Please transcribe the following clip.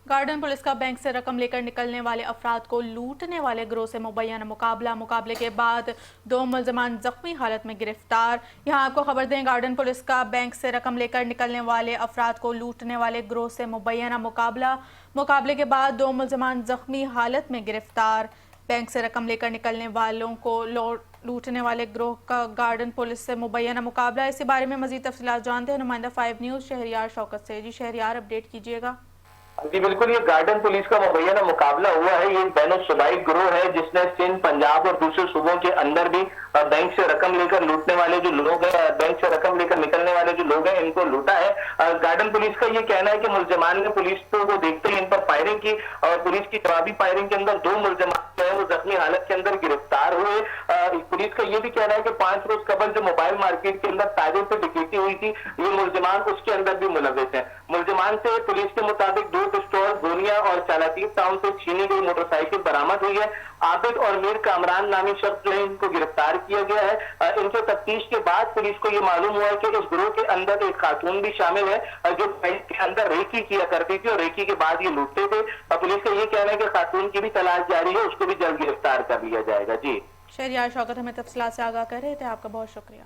Garden police का bank से रकम लेकर निकलने वाले अफराद को लूटने वाले गिरोह से मुबैना मुकाबले के बाद 2 मुलजमान जख्मी हालत में गिरफ्तार। यहां आपको खबर दें, गार्डन पुलिस का बैंक से रकम लेकर निकलने वाले अफराद को लूटने वाले गिरोह से मुबैना मुकाबले के बाद 2 मुलजमान जख्मी हालत में गिरफ्तार। बैंक से रकम लेकर निकलने वालों को लूटने वाले गिरोह का गार्डन पुलिस से मुबैना मुकाबला। इसी बारे में मजीद तफसीलात जानते हैं नुमाइंदा 5 न्यूज़ शहरियार शौकत से। जी शहरियार, अपडेट कीजिएगा। जी बिल्कुल, ये गार्डन पुलिस का मुबैना मुकाबला हुआ है। ये बैनुल-सूबाई गिरोह है जिसने सिंध, पंजाब और दूसरे सूबों के अंदर भी बैंक से रकम लेकर लूटने वाले जो लोग हैं, बैंक से रकम लेकर निकलने वाले जो लोग हैं, इनको लूटा है। गार्डन पुलिस का ये कहना है कि मुलजमान ने पुलिस को देखते ही इन पर फायरिंग की और पुलिस की जवाबी फायरिंग के अंदर 2 मुलजमान जो है वो जख्मी हालत के अंदर गिरफ्तार हुए। पुलिस का ये भी कहना है कि 5 रोज कबल जो मोबाइल मार्केट के अंदर ताजों पे डकैती हुई थी, ये मुलजमान उसके अंदर भी मुलविस है। मुलजमान से पुलिस के मुताबिक 2 पिस्तौल, गोलियां और चालातीब टाउन से छीनी गई मोटरसाइकिल बरामद हुई है। आबिद और मीर कामरान नामी शख्स ने इनको गिरफ्तार किया गया है। इनसे तफ्तीश के बाद पुलिस को ये मालूम हुआ है कि इस गिरोह के अंदर एक खातून भी शामिल है जो बैंक के अंदर रेकी किया करती थी और रेकी के बाद ये लूटते थे। पुलिस का ये कहना है कि खातून की भी तलाश जारी है, उसको भी जल्द गिरफ्तार कर लिया जाएगा। जी शहरियार शौकत हमें तफसीलात से आगाह कर रहे थे, आपका बहुत शुक्रिया।